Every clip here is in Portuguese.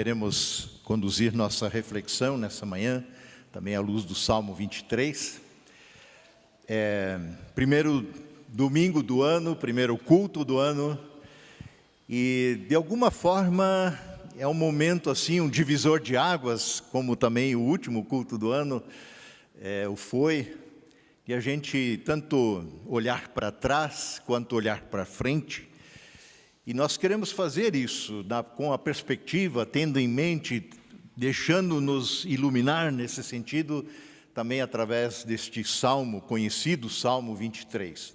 Queremos conduzir nossa reflexão nessa manhã, também à luz do Salmo 23. Primeiro domingo do ano, primeiro culto do ano, e de alguma forma é um momento assim, um divisor de águas, como também o último culto do ano o foi, e a gente tanto olhar para trás quanto olhar para frente. E nós queremos fazer isso com a perspectiva, tendo em mente, deixando-nos iluminar nesse sentido, também através deste salmo conhecido, Salmo 23.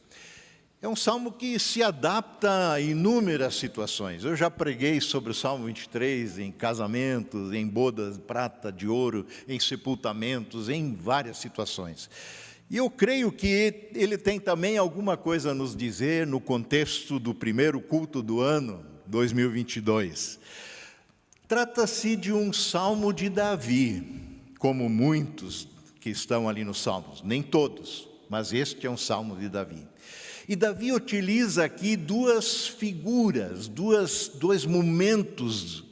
É um salmo que se adapta a inúmeras situações. Eu já preguei sobre o Salmo 23 em casamentos, em bodas de prata, de ouro, em sepultamentos, em várias situações. E eu creio que ele tem também alguma coisa a nos dizer no contexto do primeiro culto do ano 2022. Trata-se de um salmo de Davi, como muitos que estão ali nos salmos, nem todos, mas este é um salmo de Davi. E Davi utiliza aqui duas figuras, dois momentos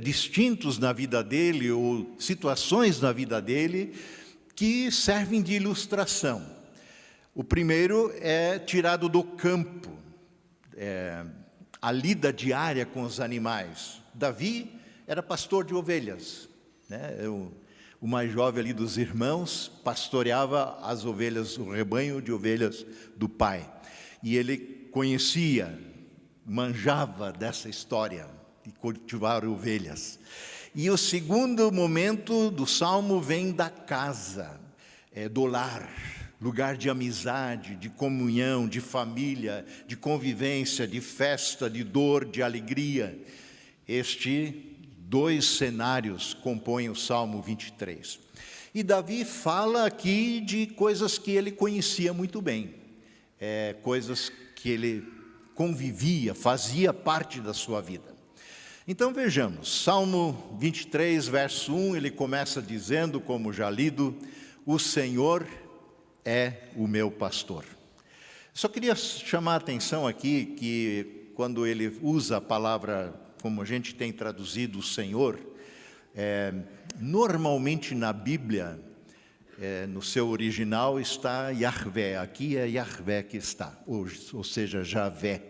distintos na vida dele, ou situações na vida dele, que servem de ilustração. O primeiro é tirado do campo, a lida diária com os animais. Davi era pastor de ovelhas, né? O mais jovem ali dos irmãos pastoreava as ovelhas, o rebanho de ovelhas do pai. E ele conhecia, manjava dessa história de cultivar ovelhas. E o segundo momento do salmo vem da casa, do lar, lugar de amizade, de comunhão, de família, de convivência, de festa, de dor, de alegria. Dois cenários compõem o Salmo 23. E Davi fala aqui de coisas que ele conhecia muito bem, coisas que ele convivia, fazia parte da sua vida. Então vejamos, Salmo 23, verso 1, ele começa dizendo, como já lido, o Senhor é o meu pastor. Só queria chamar a atenção aqui que quando ele usa a palavra, como a gente tem traduzido o Senhor, normalmente na Bíblia, no seu original está Yahvé, aqui é Yahvé que está, ou seja, Javé,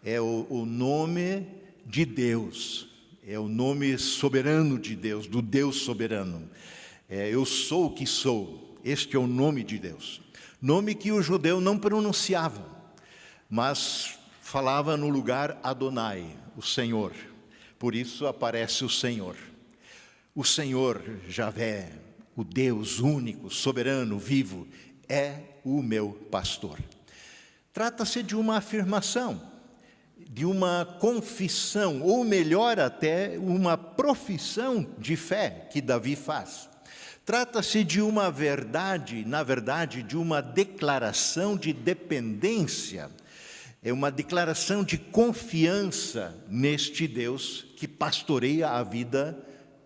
é o nome de Deus, é o nome soberano de Deus, do Deus soberano. Eu sou o que sou, este é o nome de Deus. Nome que o judeu não pronunciava, mas falava no lugar Adonai, o Senhor. Por isso aparece o Senhor. O Senhor, Javé, o Deus único, soberano, vivo, é o meu pastor. Trata-se de uma afirmação, de uma confissão, ou melhor até, uma profissão de fé que Davi faz. Trata-se de uma verdade, na verdade, de uma declaração de dependência, é uma declaração de confiança neste Deus que pastoreia a vida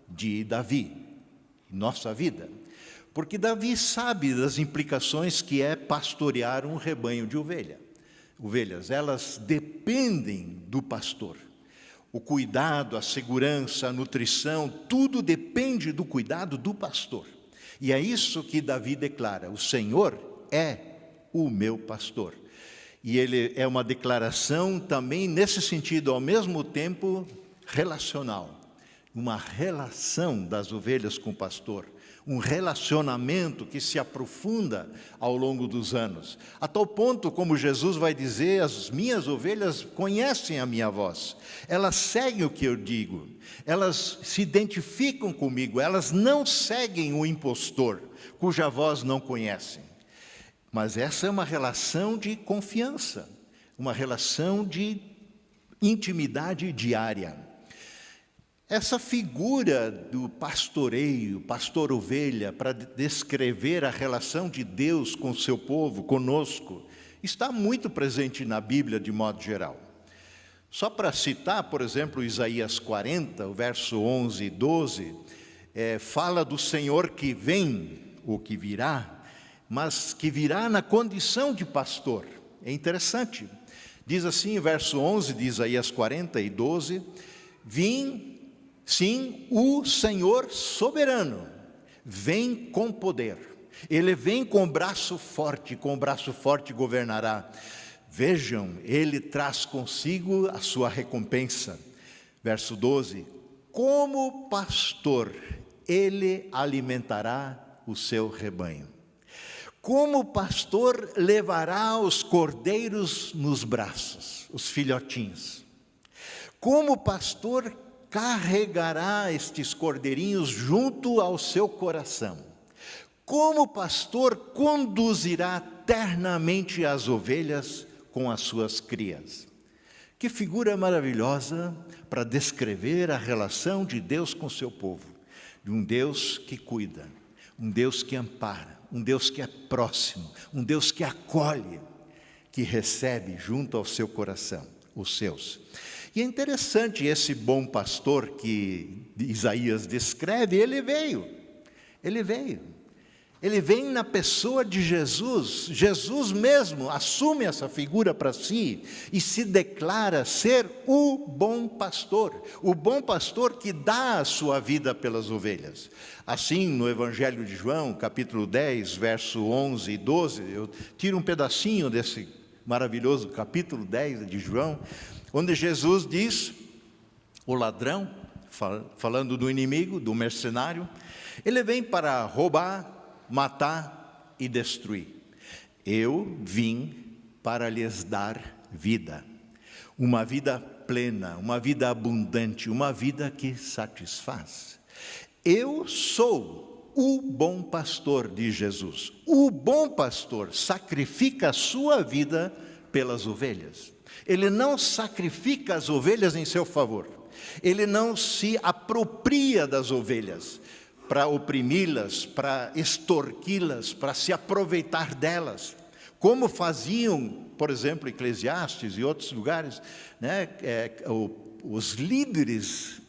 de Davi, nossa vida. Porque Davi sabe das implicações que é pastorear um rebanho de ovelhas, elas dependem do pastor. O cuidado, a segurança, a nutrição, tudo depende do cuidado do pastor. E é isso que Davi declara, o Senhor é o meu pastor. E ele é uma declaração também nesse sentido, ao mesmo tempo relacional. Uma relação das ovelhas com o pastor. Um relacionamento que se aprofunda ao longo dos anos. A tal ponto, como Jesus vai dizer, as minhas ovelhas conhecem a minha voz. Elas seguem o que eu digo. Elas se identificam comigo. Elas não seguem o impostor, cuja voz não conhecem. Mas essa é uma relação de confiança. Uma relação de intimidade diária. Essa figura do pastoreio, pastor-ovelha, para descrever a relação de Deus com o seu povo, conosco, está muito presente na Bíblia de modo geral. Só para citar, por exemplo, Isaías 40, o verso 11 e 12, fala do Senhor que vem, ou que virá, mas que virá na condição de pastor. É interessante. Diz assim, verso 11 de Isaías 40 e 12, vim Sim, o Senhor soberano vem com poder. Ele vem com braço forte governará. Vejam, ele traz consigo a sua recompensa. Verso 12: como pastor, ele alimentará o seu rebanho. Como pastor, levará os cordeiros nos braços, os filhotinhos. Como pastor, carregará estes cordeirinhos junto ao seu coração. Como pastor, conduzirá ternamente as ovelhas com as suas crias. Que figura maravilhosa para descrever a relação de Deus com o seu povo. De um Deus que cuida, um Deus que ampara, um Deus que é próximo, um Deus que acolhe, que recebe junto ao seu coração, os seus. E é interessante, esse bom pastor que Isaías descreve, ele vem na pessoa de Jesus. Jesus mesmo assume essa figura para si e se declara ser o bom pastor que dá a sua vida pelas ovelhas. Assim, no Evangelho de João, capítulo 10, verso 11 e 12, eu tiro um pedacinho desse maravilhoso capítulo 10 de João, onde Jesus diz, o ladrão, falando do inimigo, do mercenário, ele vem para roubar, matar e destruir. Eu vim para lhes dar vida, uma vida plena, uma vida abundante, uma vida que satisfaz. Eu sou o bom pastor de Jesus. O bom pastor sacrifica a sua vida pelas ovelhas. Ele não sacrifica as ovelhas em seu favor. Ele não se apropria das ovelhas para oprimi-las, para extorquí-las, para se aproveitar delas, como faziam, por exemplo, Eclesiastes e outros lugares, né? Os líderes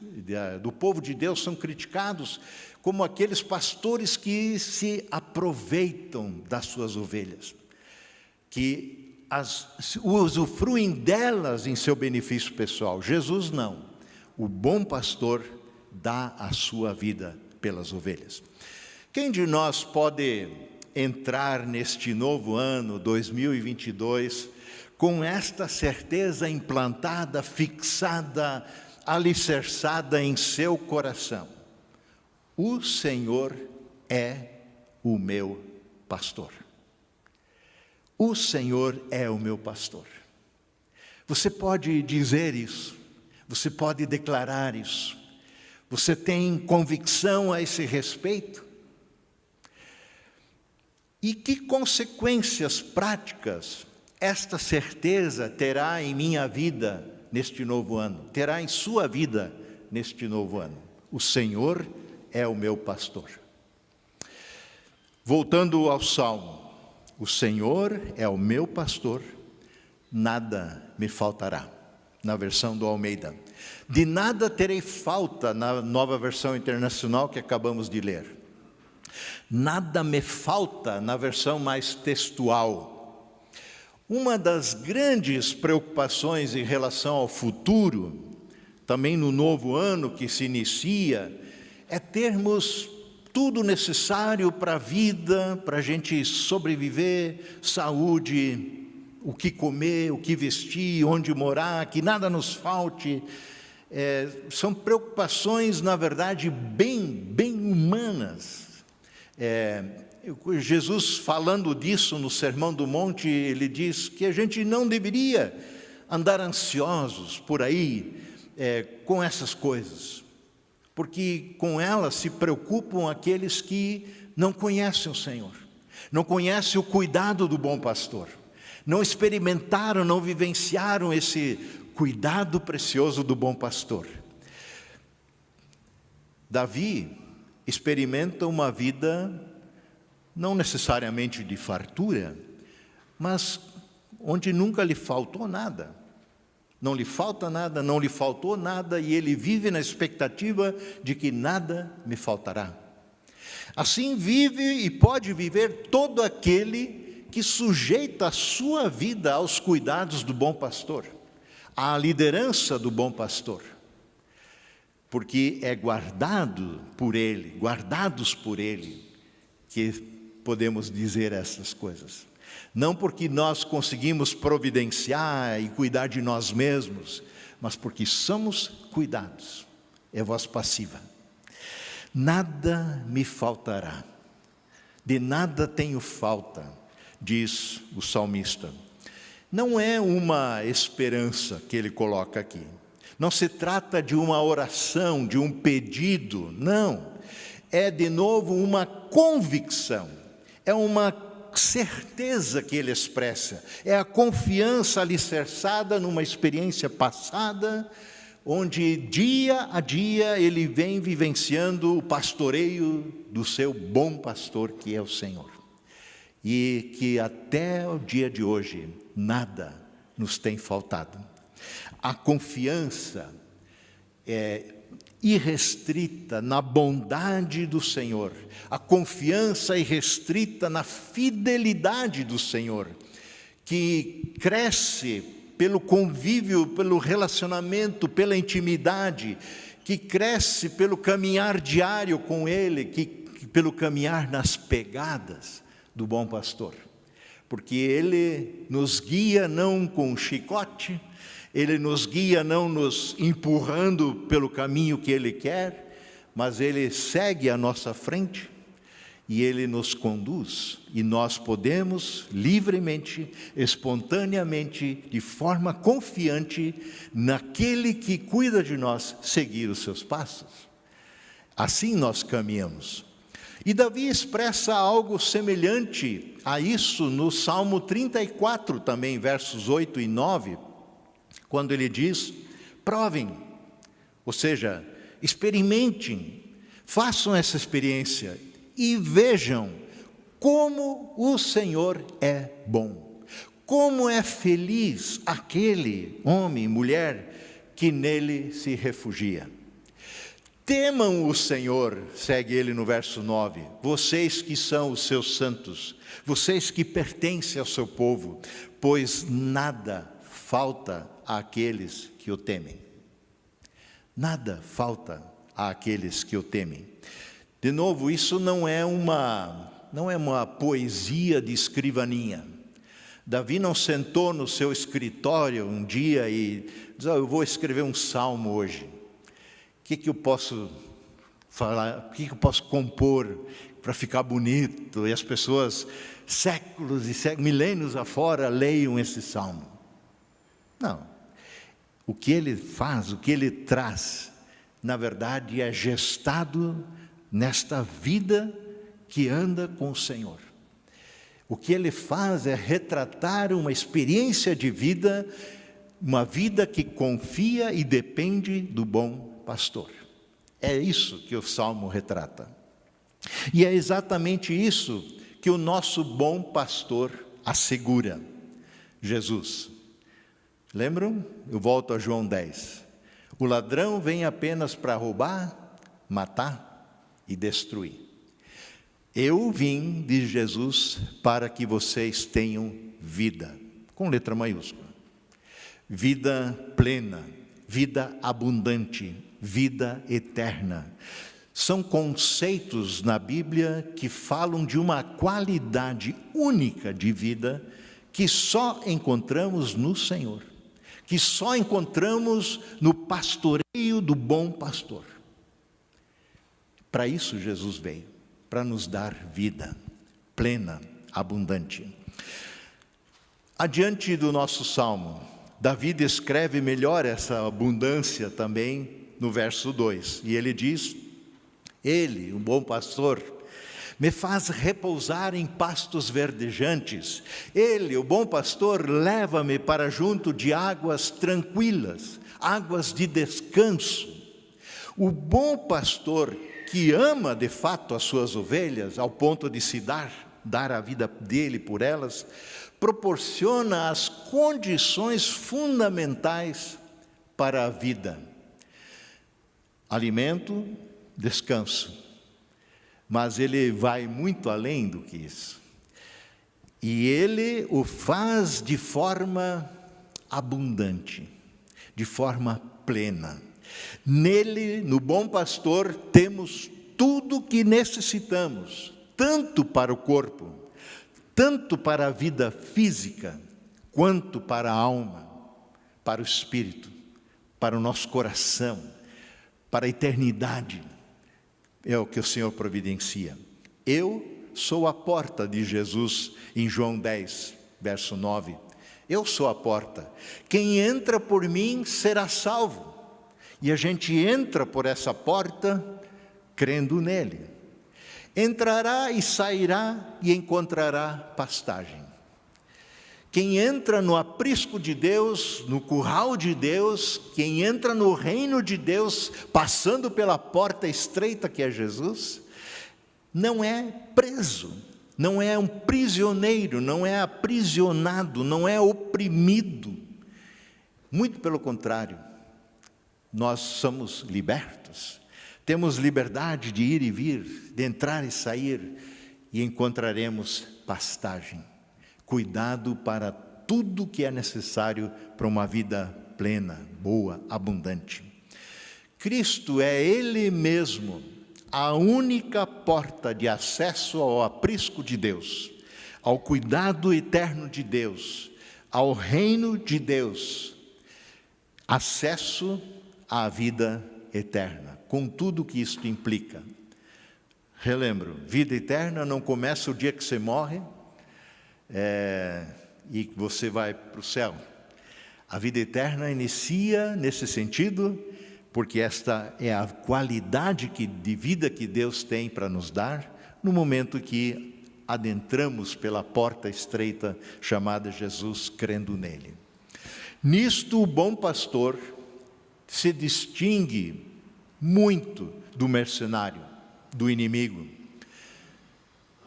do povo de Deus são criticados como aqueles pastores que se aproveitam das suas ovelhas, que usufruem delas em seu benefício pessoal. Jesus não, o bom pastor dá a sua vida pelas ovelhas. Quem de nós pode entrar neste novo ano 2022 com esta certeza implantada, fixada, alicerçada em seu coração? O Senhor é o meu pastor. O Senhor é o meu pastor. Você pode dizer isso, você pode declarar isso. Você tem convicção a esse respeito? E que consequências práticas esta certeza terá em minha vida neste novo ano? Terá em sua vida neste novo ano? O Senhor é o meu pastor. Voltando ao Salmo, o Senhor é o meu pastor, nada me faltará. Na versão do Almeida. De nada terei falta, na nova versão internacional que acabamos de ler. Nada me falta, na versão mais textual. Uma das grandes preocupações em relação ao futuro, também no novo ano que se inicia, é termos tudo necessário para a vida, para a gente sobreviver, saúde, o que comer, o que vestir, onde morar, que nada nos falte. São preocupações, na verdade, bem humanas. Jesus, falando disso no Sermão do Monte, ele diz que a gente não deveria andar ansiosos por aí com essas coisas, porque com elas se preocupam aqueles que não conhecem o Senhor, não conhecem o cuidado do bom pastor, não experimentaram, não vivenciaram esse cuidado precioso do bom pastor. Davi experimenta uma vida não necessariamente de fartura, mas onde nunca lhe faltou nada. Não lhe falta nada, não lhe faltou nada, e ele vive na expectativa de que nada me faltará. Assim vive e pode viver todo aquele que sujeita a sua vida aos cuidados do bom pastor, à liderança do bom pastor. porque é guardado por Ele, guardados por Ele, que podemos dizer essas coisas. Não porque nós conseguimos providenciar e cuidar de nós mesmos, mas porque somos cuidados. É voz passiva. Nada me faltará, de nada tenho falta, diz o salmista. Não é uma esperança que ele coloca aqui. Não se trata de uma oração, de um pedido, não. É de novo uma convicção, é uma certeza que ele expressa, é a confiança alicerçada numa experiência passada, onde dia a dia ele vem vivenciando o pastoreio do seu bom pastor, que é o Senhor. E que até o dia de hoje, nada nos tem faltado. A confiança é irrestrita na bondade do Senhor, a confiança irrestrita na fidelidade do Senhor, que cresce pelo convívio, pelo relacionamento, pela intimidade, que cresce pelo caminhar diário com Ele, pelo caminhar nas pegadas do bom pastor, porque Ele nos guia não com um chicote, Ele nos guia não nos empurrando pelo caminho que Ele quer, mas Ele segue à nossa frente e Ele nos conduz, e nós podemos livremente, espontaneamente, de forma confiante, naquele que cuida de nós, seguir os seus passos. Assim nós caminhamos. E Davi expressa algo semelhante a isso no Salmo 34 também, versos 8 e 9, quando ele diz: provem, ou seja, experimentem, façam essa experiência e vejam como o Senhor é bom, como é feliz aquele homem e mulher que nele se refugia. Temam o Senhor, segue ele no verso 9, vocês que são os seus santos, vocês que pertencem ao seu povo, pois nada falta àqueles que o temem. Nada falta àqueles que o temem. De novo, isso não é uma poesia de escrivaninha. Davi não sentou no seu escritório um dia e disse: eu vou escrever um salmo hoje. O que eu posso falar, o que eu posso compor para ficar bonito e as pessoas, séculos e séculos, milênios afora, leiam esse salmo? Não. O que ele faz, o que ele traz, na verdade é gestado nesta vida que anda com o Senhor. O que ele faz é retratar uma experiência de vida, uma vida que confia e depende do bom pastor. É isso que o Salmo retrata. E é exatamente isso que o nosso bom pastor assegura: Jesus. Lembram? Eu volto a João 10. O ladrão vem apenas para roubar, matar e destruir. Eu vim, diz Jesus, para que vocês tenham vida, com letra maiúscula. Vida plena, vida abundante, vida eterna. São conceitos na Bíblia que falam de uma qualidade única de vida que só encontramos no Senhor, que só encontramos no pastoreio do bom pastor. Para isso Jesus veio, para nos dar vida plena, abundante. Adiante do nosso salmo, Davi descreve melhor essa abundância também no verso 2. E ele diz: Ele, o bom pastor, me faz repousar em pastos verdejantes. Ele, o bom pastor, leva-me para junto de águas tranquilas, águas de descanso. O bom pastor, que ama de fato as suas ovelhas, ao ponto de se dar a vida dele por elas, proporciona as condições fundamentais para a vida: alimento, descanso. Mas ele vai muito além do que isso. E ele o faz de forma abundante, de forma plena. Nele, no bom pastor, temos tudo o que necessitamos, tanto para o corpo, tanto para a vida física, quanto para a alma, para o espírito, para o nosso coração, para a eternidade. É o que o Senhor providencia. Eu sou a porta de Jesus, em João 10, verso 9. Eu sou a porta. Quem entra por mim será salvo. E a gente entra por essa porta crendo nele. Entrará e sairá e encontrará pastagem. Quem entra no aprisco de Deus, no curral de Deus, quem entra no reino de Deus, passando pela porta estreita que é Jesus, não é preso, não é um prisioneiro, não é aprisionado, não é oprimido. Muito pelo contrário, nós somos libertos, temos liberdade de ir e vir, de entrar e sair, e encontraremos pastagem. Cuidado para tudo que é necessário para uma vida plena, boa, abundante. Cristo é Ele mesmo, a única porta de acesso ao aprisco de Deus, ao cuidado eterno de Deus, ao reino de Deus, acesso à vida eterna, com tudo que isto implica. Relembro, vida eterna não começa o dia que você morre, e você vai para o céu. A vida eterna inicia nesse sentido, porque esta é a qualidade de vida que Deus tem para nos dar, no momento que adentramos pela porta estreita chamada Jesus, crendo nele. Nisto o bom pastor se distingue muito do mercenário, do inimigo.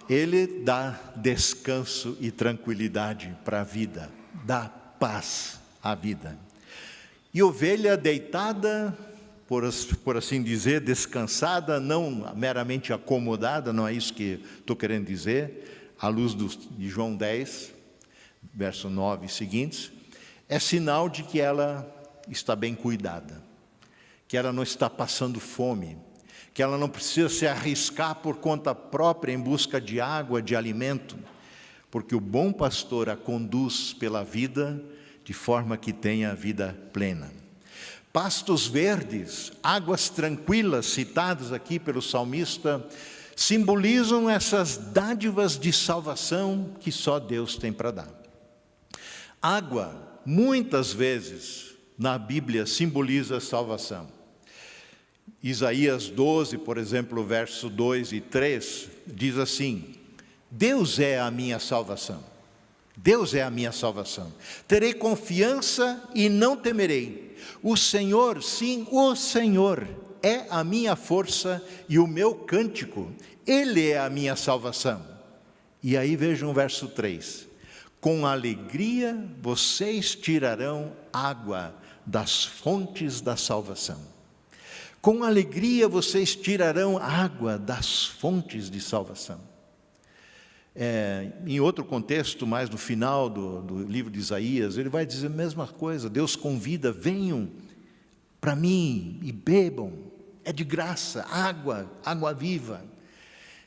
Ele dá descanso e tranquilidade para a vida, dá paz à vida. E ovelha deitada, por assim dizer, descansada, não meramente acomodada, não é isso que estou querendo dizer, à luz de João 10, verso 9 e seguintes, é sinal de que ela está bem cuidada, que ela não está passando fome, que ela não precisa se arriscar por conta própria em busca de água, de alimento, porque o bom pastor a conduz pela vida de forma que tenha vida plena. Pastos verdes, águas tranquilas, citadas aqui pelo salmista, simbolizam essas dádivas de salvação que só Deus tem para dar. Água, muitas vezes, na Bíblia, simboliza a salvação. Isaías 12, por exemplo, verso 2 e 3, diz assim: Deus é a minha salvação, Deus é a minha salvação, terei confiança e não temerei, o Senhor, sim, o Senhor é a minha força e o meu cântico, Ele é a minha salvação. E aí vejam o verso 3, com alegria vocês tirarão água das fontes da salvação. Com alegria vocês tirarão água das fontes de salvação. Em outro contexto, mais no final do livro de Isaías, ele vai dizer a mesma coisa. Deus convida, venham para mim e bebam, é de graça, água viva.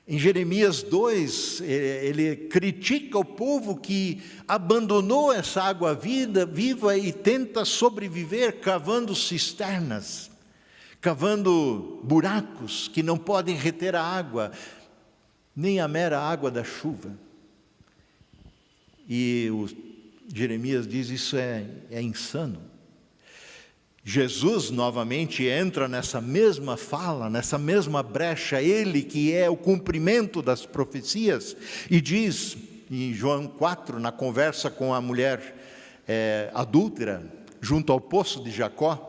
Em Jeremias 2, ele critica o povo que abandonou essa água viva e tenta sobreviver cavando cisternas, cavando buracos que não podem reter a água, nem a mera água da chuva. E Jeremias diz, isso é insano. Jesus novamente entra nessa mesma fala, nessa mesma brecha, ele que é o cumprimento das profecias, e diz em João 4, na conversa com a mulher adúltera, junto ao poço de Jacó,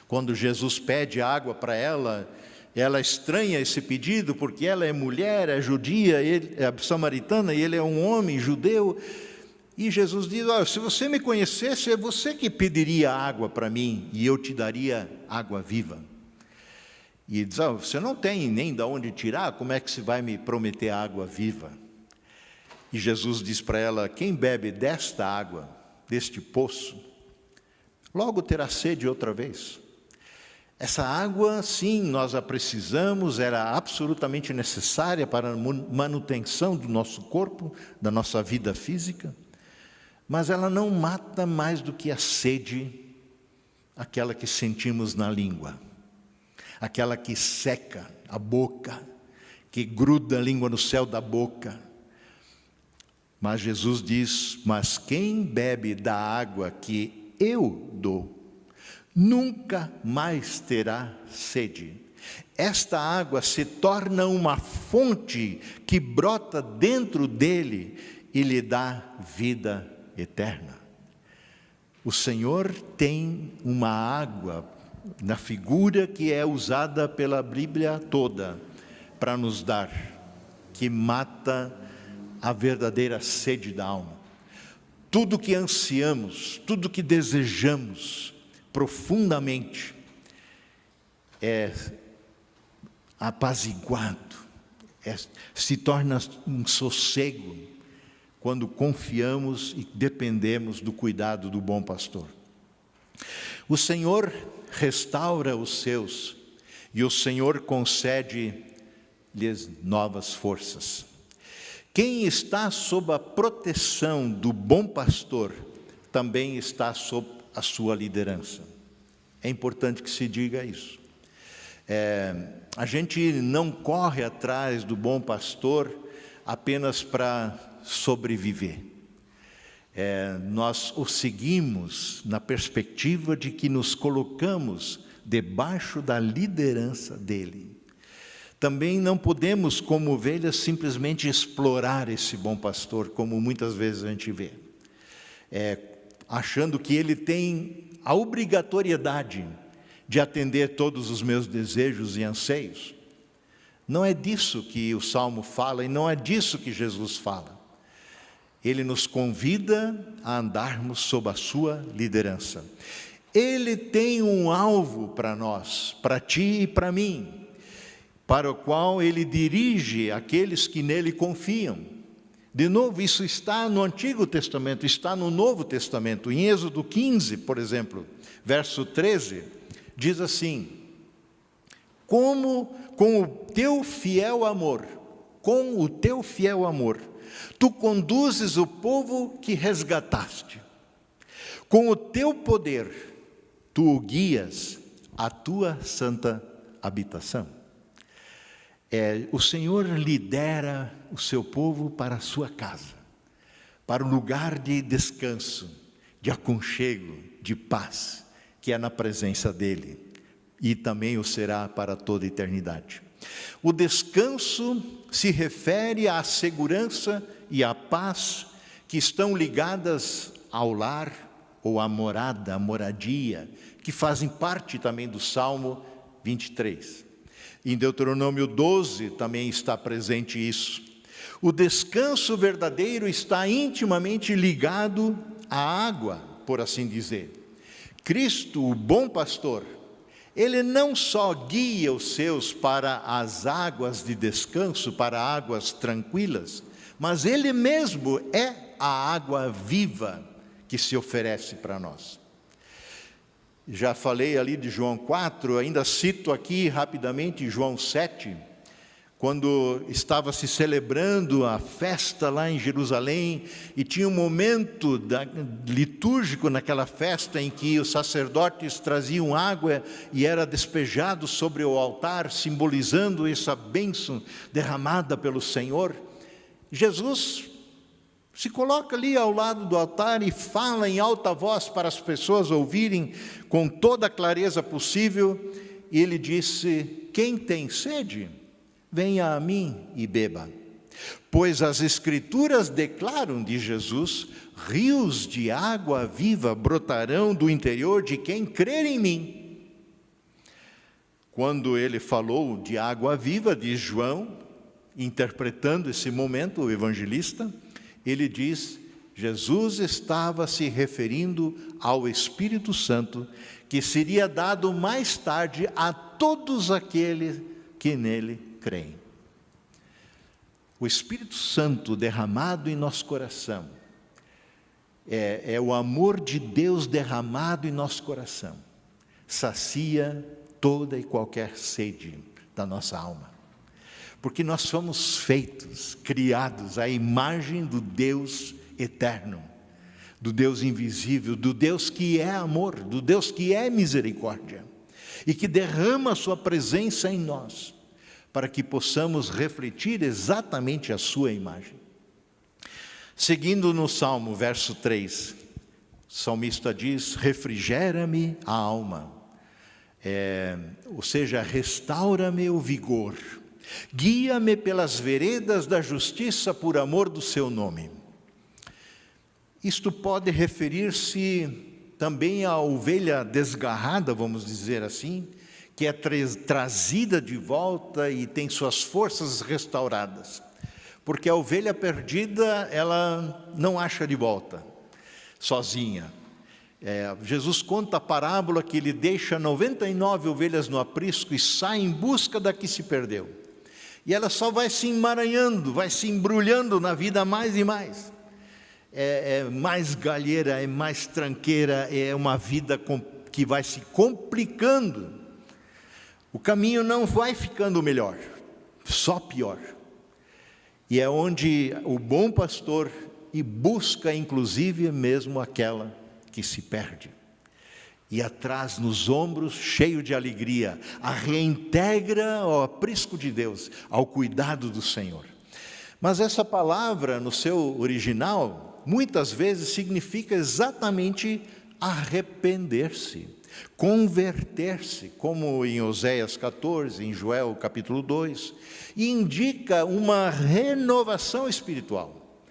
quando Jesus pede água para ela, ela estranha esse pedido, porque ela é mulher, é judia, é samaritana, e ele é um homem judeu. E Jesus diz, se você me conhecesse, é você que pediria água para mim, e eu te daria água viva. E diz, você não tem nem de onde tirar, como é que você vai me prometer água viva? E Jesus diz para ela, quem bebe desta água, deste poço, logo terá sede outra vez. Essa água, sim, nós a precisamos, era absolutamente necessária para a manutenção do nosso corpo, da nossa vida física, mas ela não mata mais do que a sede, aquela que sentimos na língua, aquela que seca a boca, que gruda a língua no céu da boca. Mas Jesus diz: mas quem bebe da água que eu dou, nunca mais terá sede. Esta água se torna uma fonte que brota dentro dele e lhe dá vida eterna. O Senhor tem uma água, na figura que é usada pela Bíblia toda, para nos dar, que mata a verdadeira sede da alma. Tudo que ansiamos, tudo que desejamos profundamente é apaziguado, se torna um sossego quando confiamos e dependemos do cuidado do bom pastor. O Senhor restaura os seus e o Senhor concede-lhes novas forças. Quem está sob a proteção do bom pastor também está sob a sua liderança. É importante que se diga isso. A gente não corre atrás do bom pastor apenas para sobreviver. Nós o seguimos na perspectiva de que nos colocamos debaixo da liderança dele. Também não podemos, como ovelhas, simplesmente explorar esse bom pastor, como muitas vezes a gente vê, achando que ele tem a obrigatoriedade de atender todos os meus desejos e anseios. Não é disso que o Salmo fala e não é disso que Jesus fala. Ele nos convida a andarmos sob a sua liderança. Ele tem um alvo para nós, para ti e para mim, para o qual ele dirige aqueles que nele confiam. De novo, isso está no Antigo Testamento, está no Novo Testamento. Em Êxodo 15, por exemplo, verso 13, diz assim: como com o teu fiel amor, tu conduzes o povo que resgataste. Com o teu poder, tu o guias à tua santa habitação. O Senhor lidera o seu povo para a sua casa, para o lugar de descanso, de aconchego, de paz, que é na presença dEle, e também o será para toda a eternidade. O descanso se refere à segurança e à paz que estão ligadas ao lar ou à morada, à moradia, que fazem parte também do Salmo 23. Em Deuteronômio 12 também está presente isso. O descanso verdadeiro está intimamente ligado à água, por assim dizer. Cristo, o bom pastor, ele não só guia os seus para as águas de descanso, para águas tranquilas, mas ele mesmo é a água viva que se oferece para nós. Já falei ali de João 4, ainda cito aqui rapidamente João 7, quando estava se celebrando a festa lá em Jerusalém, e tinha um momento litúrgico naquela festa em que os sacerdotes traziam água e era despejado sobre o altar, simbolizando essa bênção derramada pelo Senhor. Jesus se coloca ali ao lado do altar e fala em alta voz para as pessoas ouvirem com toda a clareza possível. E ele disse: quem tem sede, venha a mim e beba. Pois as Escrituras declaram de Jesus: rios de água viva brotarão do interior de quem crer em mim. Quando ele falou de água viva, diz João, interpretando esse momento, o evangelista, ele diz: Jesus estava se referindo ao Espírito Santo, que seria dado mais tarde a todos aqueles que nele creem. O Espírito Santo derramado em nosso coração, é o amor de Deus derramado em nosso coração, sacia toda e qualquer sede da nossa alma. Porque nós fomos feitos, criados à imagem do Deus eterno, do Deus invisível, do Deus que é amor, do Deus que é misericórdia, e que derrama a sua presença em nós, para que possamos refletir exatamente a sua imagem. Seguindo no Salmo, verso 3, o salmista diz: refrigera-me a alma, ou seja, restaura-me o vigor, guia-me pelas veredas da justiça por amor do seu nome. Isto pode referir-se também à ovelha desgarrada, vamos dizer assim, que é trazida de volta e tem suas forças restauradas. Porque a ovelha perdida, ela não acha de volta, sozinha. Jesus conta a parábola que ele deixa 99 ovelhas no aprisco e sai em busca da que se perdeu. E ela só vai se emaranhando, vai se embrulhando na vida mais e mais. É mais galheira, é mais tranqueira, é uma vida que vai se complicando. O caminho não vai ficando melhor, só pior. E é onde o bom pastor busca, inclusive, mesmo aquela que se perde. E atrás, nos ombros, cheio de alegria, a reintegra ao aprisco de Deus, ao cuidado do Senhor. Mas essa palavra, no seu original, muitas vezes significa exatamente arrepender-se, converter-se, como em Oséias 14, em Joel capítulo 2, e indica uma renovação espiritual,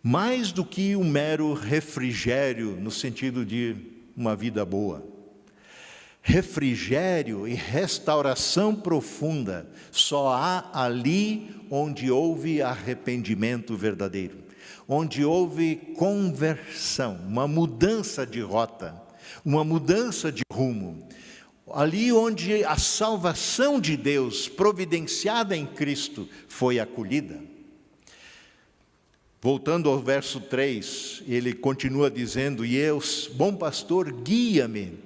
mais do que um mero refrigério no sentido de uma vida boa. Refrigério e restauração profunda só há ali onde houve arrependimento verdadeiro, onde houve conversão, uma mudança de rota, uma mudança de rumo, ali onde a salvação de Deus, providenciada em Cristo, foi acolhida. Voltando ao verso 3, ele continua dizendo: e eu, bom pastor, guia-me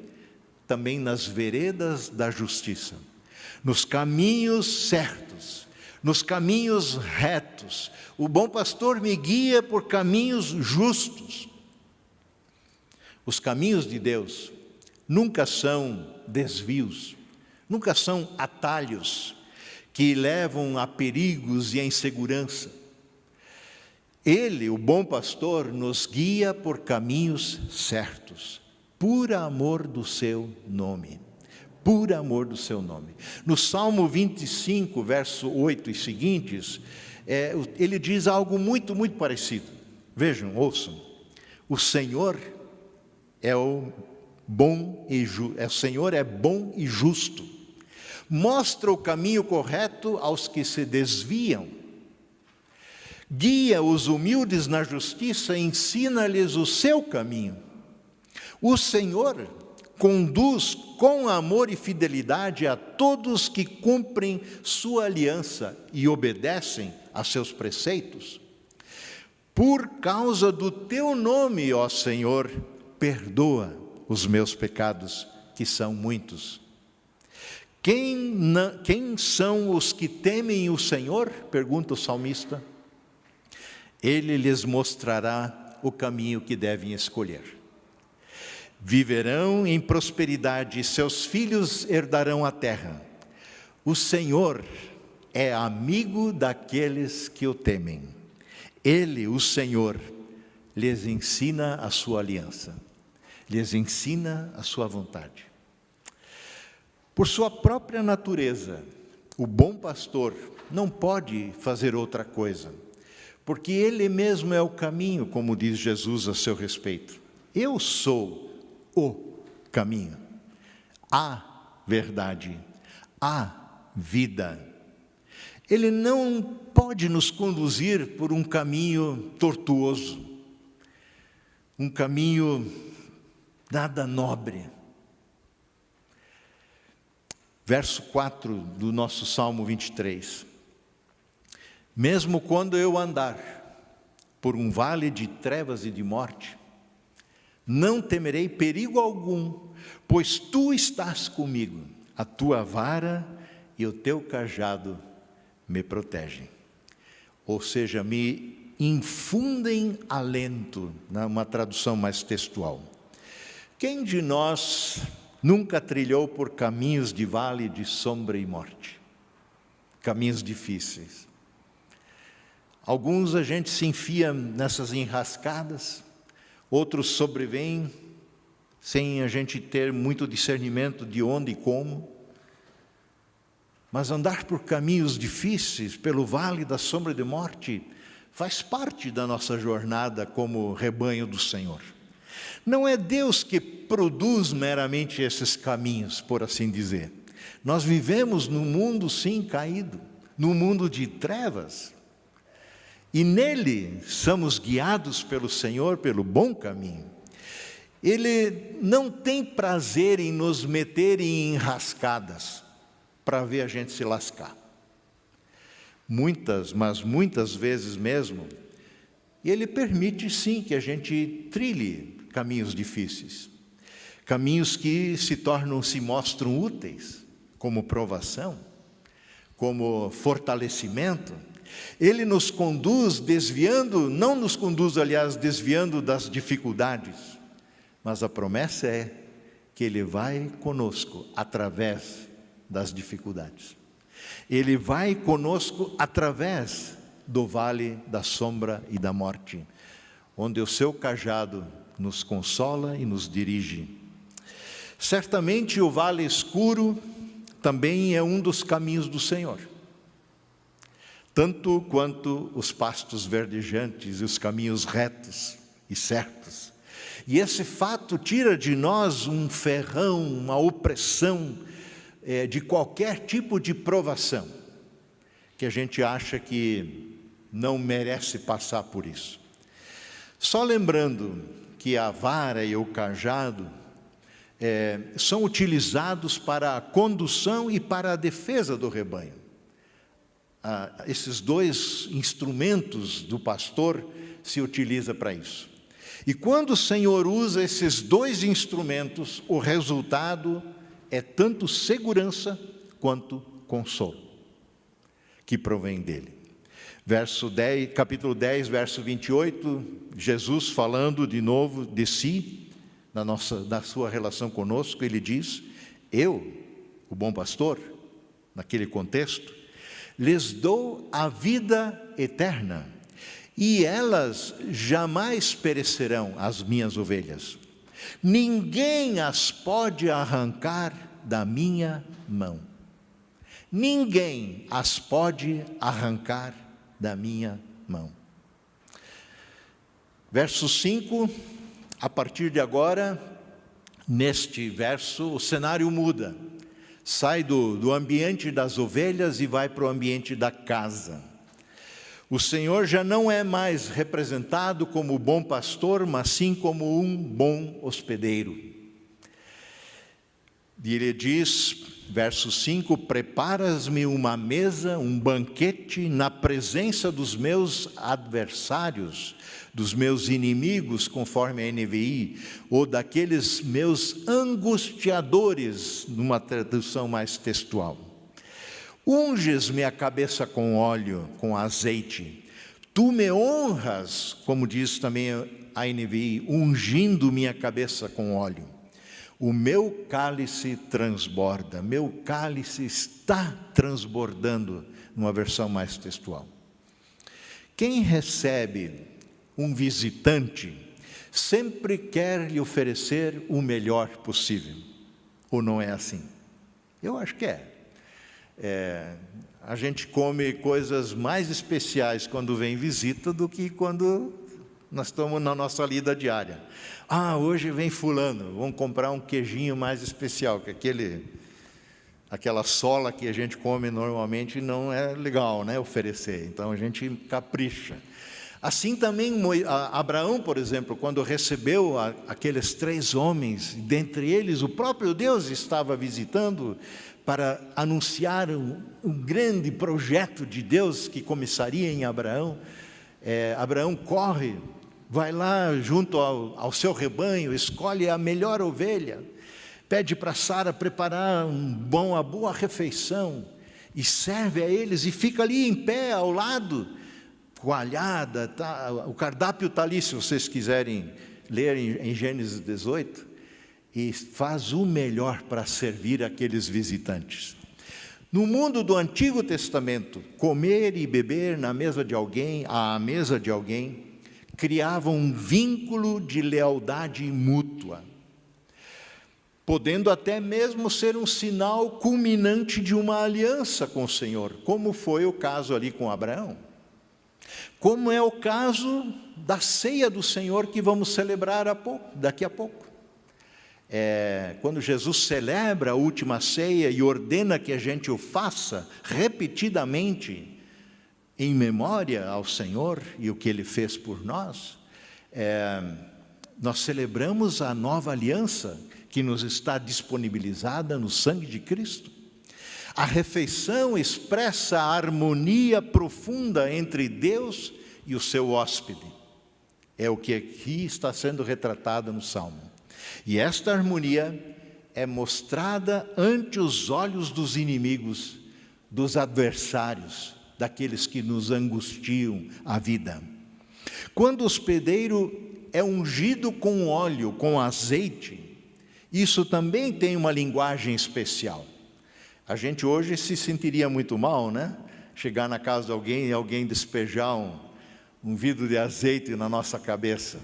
também nas veredas da justiça, nos caminhos certos, nos caminhos retos. O bom pastor me guia por caminhos justos. Os caminhos de Deus nunca são desvios, nunca são atalhos que levam a perigos e a insegurança. Ele, o bom pastor, nos guia por caminhos certos, por amor do seu nome. Por amor do seu nome. No Salmo 25, verso 8 e seguintes, ele diz algo muito, muito parecido. Vejam, ouçam. O Senhor é bom e justo. Mostra o caminho correto aos que se desviam. Guia os humildes na justiça e ensina-lhes o seu caminho. O Senhor conduz com amor e fidelidade a todos que cumprem sua aliança e obedecem a seus preceitos. Por causa do teu nome, ó Senhor, perdoa os meus pecados, que são muitos. Quem são os que temem o Senhor? Pergunta o salmista. Ele lhes mostrará o caminho que devem escolher. Viverão em prosperidade, seus filhos herdarão a terra. O Senhor é amigo daqueles que o temem. Ele, o Senhor, lhes ensina a sua aliança, lhes ensina a sua vontade. Por sua própria natureza, o bom pastor não pode fazer outra coisa, porque ele mesmo é o caminho, como diz Jesus a seu respeito. Eu sou o caminho, a verdade, a vida. Ele não pode nos conduzir por um caminho tortuoso, um caminho nada nobre. Verso 4 do nosso Salmo 23. Mesmo quando eu andar por um vale de trevas e de morte, não temerei perigo algum, pois tu estás comigo. a tua vara e o teu cajado me protegem. Ou seja, me infundem alento, numa tradução mais textual. Quem de nós nunca trilhou por caminhos de vale de sombra e morte? Caminhos difíceis. Alguns a gente se enfia nessas enrascadas, outros sobrevêm sem a gente ter muito discernimento de onde e como. Mas andar por caminhos difíceis, pelo vale da sombra de morte, faz parte da nossa jornada como rebanho do Senhor. Não é Deus que produz meramente esses caminhos, por assim dizer. Nós vivemos num mundo, sim, caído, num mundo de trevas. E nele somos guiados pelo Senhor pelo bom caminho. Ele não tem prazer em nos meter em enrascadas para ver a gente se lascar. Mas muitas vezes mesmo, Ele permite sim que a gente trilhe caminhos difíceis, caminhos que se mostram úteis, como provação, como fortalecimento. Ele nos conduz desviando, não nos conduz, aliás, desviando das dificuldades, mas a promessa é que Ele vai conosco através das dificuldades. Ele vai conosco através do vale da sombra e da morte, onde o seu cajado nos consola e nos dirige. Certamente o vale escuro também é um dos caminhos do Senhor, tanto quanto os pastos verdejantes e os caminhos retos e certos. E esse fato tira de nós um ferrão, uma opressão de qualquer tipo de provação, que a gente acha que não merece passar por isso. Só lembrando que a vara e o cajado são utilizados para a condução e para a defesa do rebanho. Esses dois instrumentos do pastor se utiliza para isso. E quando o Senhor usa esses dois instrumentos, o resultado é tanto segurança quanto consolo, que provém dele. Capítulo 10, verso 28, Jesus falando de novo de si, da sua relação conosco, ele diz: eu, o bom pastor, naquele contexto, lhes dou a vida eterna, e elas jamais perecerão, as minhas ovelhas. Ninguém as pode arrancar da minha mão. Ninguém as pode arrancar da minha mão. Verso 5, a partir de agora, neste verso, o cenário muda. Sai do ambiente das ovelhas e vai para o ambiente da casa. O Senhor já não é mais representado como o bom pastor, mas sim como um bom hospedeiro. E ele diz, verso 5, preparas-me uma mesa, um banquete, na presença dos meus adversários, dos meus inimigos, conforme a NVI, ou daqueles meus angustiadores, numa tradução mais textual. Unges-me a cabeça com óleo, com azeite. Tu me honras, como diz também a NVI, ungindo minha cabeça com óleo. O meu cálice transborda, meu cálice está transbordando, numa versão mais textual. Quem recebe um visitante sempre quer lhe oferecer o melhor possível, ou não é assim? Eu acho que é. A gente come coisas mais especiais quando vem visita do que quando nós estamos na nossa lida diária. Hoje vem fulano, vamos comprar um queijinho mais especial, que aquela sola que a gente come normalmente não é legal, né, oferecer, então a gente capricha. Assim também Abraão, por exemplo, quando recebeu aqueles 3 homens, dentre eles o próprio Deus estava visitando para anunciar um grande projeto de Deus que começaria em Abraão. Abraão corre, vai lá junto ao seu rebanho, escolhe a melhor ovelha, pede para Sara preparar uma boa refeição, e serve a eles, e fica ali em pé ao lado, coalhada, tá, o cardápio está ali, se vocês quiserem ler em Gênesis 18, e faz o melhor para servir aqueles visitantes. No mundo do Antigo Testamento, comer e beber na mesa de alguém, à mesa de alguém, criava um vínculo de lealdade mútua, podendo até mesmo ser um sinal culminante de uma aliança com o Senhor, como foi o caso ali com Abraão. Como é o caso da ceia do Senhor que vamos celebrar daqui a pouco. Quando Jesus celebra a última ceia e ordena que a gente o faça repetidamente, em memória ao Senhor e o que Ele fez por nós, nós celebramos a nova aliança que nos está disponibilizada no sangue de Cristo. A refeição expressa a harmonia profunda entre Deus e o seu hóspede. É o que aqui está sendo retratado no Salmo. E esta harmonia é mostrada ante os olhos dos inimigos, dos adversários, daqueles que nos angustiam a vida. Quando o hospedeiro é ungido com óleo, com azeite, isso também tem uma linguagem especial. A gente hoje se sentiria muito mal, né? Chegar na casa de alguém e alguém despejar um vidro de azeite na nossa cabeça.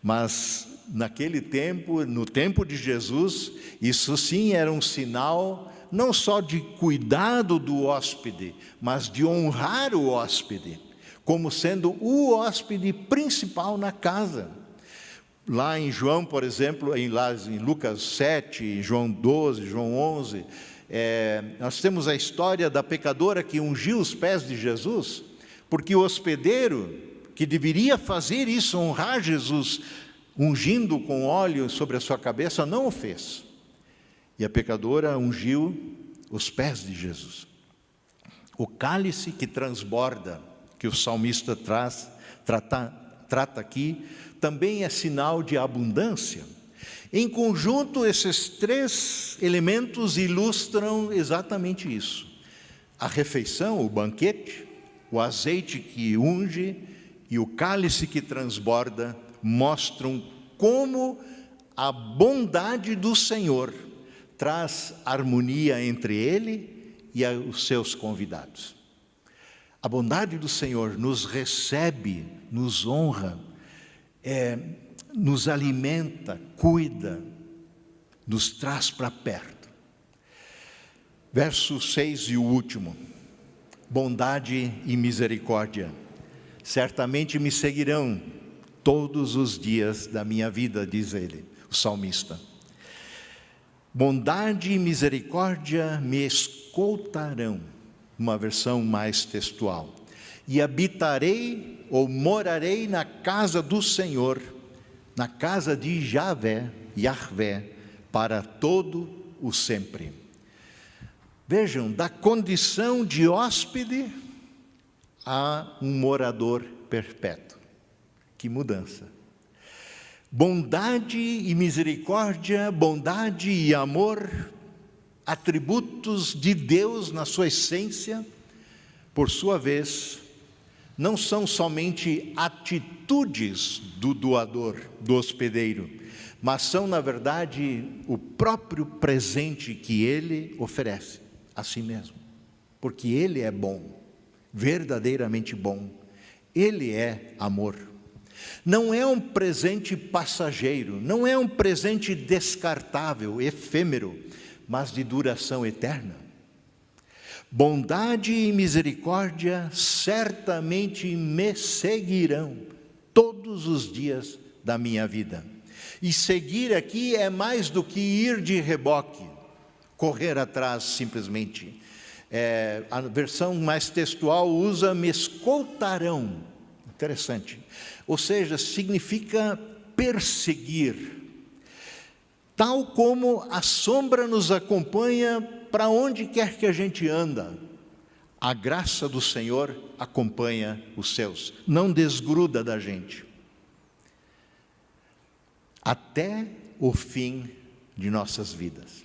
Mas naquele tempo, no tempo de Jesus, isso sim era um sinal não só de cuidado do hóspede, mas de honrar o hóspede, como sendo o hóspede principal na casa. Lá em João, por exemplo, em Lucas 7, João 12, João 11, nós temos a história da pecadora que ungiu os pés de Jesus, porque o hospedeiro, que deveria fazer isso, honrar Jesus, ungindo com óleo sobre a sua cabeça, não o fez. E a pecadora ungiu os pés de Jesus. O cálice que transborda, que o salmista trata aqui, também é sinal de abundância. Em conjunto, esses três elementos ilustram exatamente isso. A refeição, o banquete, o azeite que unge e o cálice que transborda mostram como a bondade do Senhor traz harmonia entre Ele e os seus convidados. A bondade do Senhor nos recebe, nos honra, nos alimenta, cuida, nos traz para perto. Verso 6 e o último: bondade e misericórdia certamente me seguirão todos os dias da minha vida, diz ele, o salmista. Bondade e misericórdia me escoltarão, uma versão mais textual, e habitarei ou morarei na casa do Senhor, na casa de Yahvé, para todo o sempre. Vejam, da condição de hóspede a um morador perpétuo. Que mudança! Bondade e misericórdia, bondade e amor, atributos de Deus na sua essência, por sua vez, não são somente atitudes do doador, do hospedeiro, mas são, na verdade, o próprio presente que ele oferece a si mesmo, porque ele é bom, verdadeiramente bom, ele é amor. Não é um presente passageiro, não é um presente descartável, efêmero, mas de duração eterna. Bondade e misericórdia certamente me seguirão todos os dias da minha vida. E seguir aqui é mais do que ir de reboque, correr atrás simplesmente. A versão mais textual usa me escoltarão. Interessante. Ou seja, significa perseguir. Tal como a sombra nos acompanha para onde quer que a gente anda, a graça do Senhor acompanha os seus, não desgruda da gente. Até o fim de nossas vidas.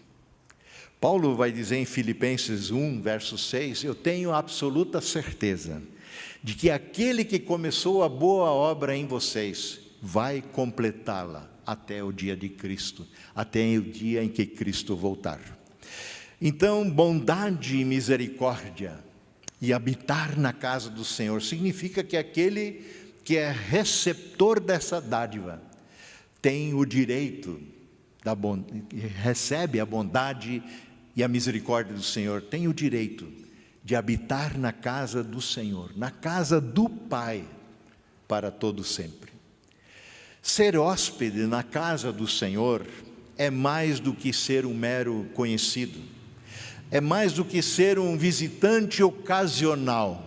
Paulo vai dizer em Filipenses 1, verso 6, eu tenho absoluta certeza de que aquele que começou a boa obra em vocês vai completá-la até o dia de Cristo, até o dia em que Cristo voltar. Então, bondade e misericórdia e habitar na casa do Senhor significa que aquele que é receptor dessa dádiva tem o direito, recebe a bondade e a misericórdia do Senhor, tem o direito de habitar na casa do Senhor, na casa do Pai, para todo sempre. Ser hóspede na casa do Senhor é mais do que ser um mero conhecido, é mais do que ser um visitante ocasional,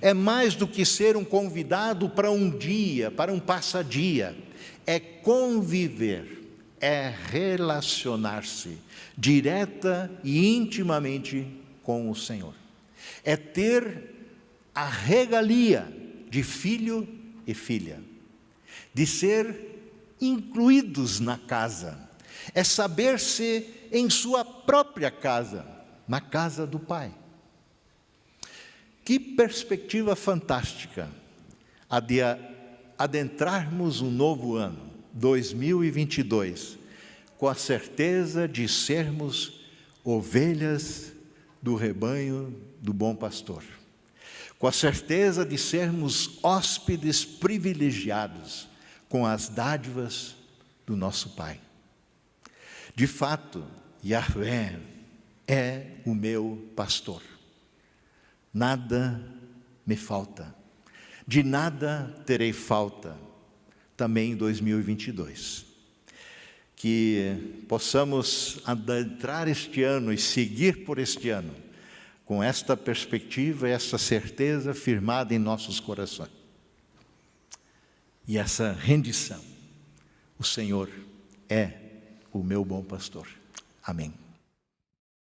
é mais do que ser um convidado para um dia, para um passadia, é conviver, é relacionar-se direta e intimamente com o Senhor. É ter a regalia de filho e filha, de ser incluídos na casa, é saber-se em sua própria casa, na casa do Pai. Que perspectiva fantástica a de adentrarmos um novo ano, 2022, com a certeza de sermos ovelhas do rebanho do bom pastor, com a certeza de sermos hóspedes privilegiados com as dádivas do nosso Pai. De fato, Yahvé é o meu pastor, nada me falta, de nada terei falta, também em 2022. Que possamos adentrar este ano e seguir por este ano, com esta perspectiva e essa certeza firmada em nossos corações. E essa rendição, o Senhor é o meu bom pastor. Amém.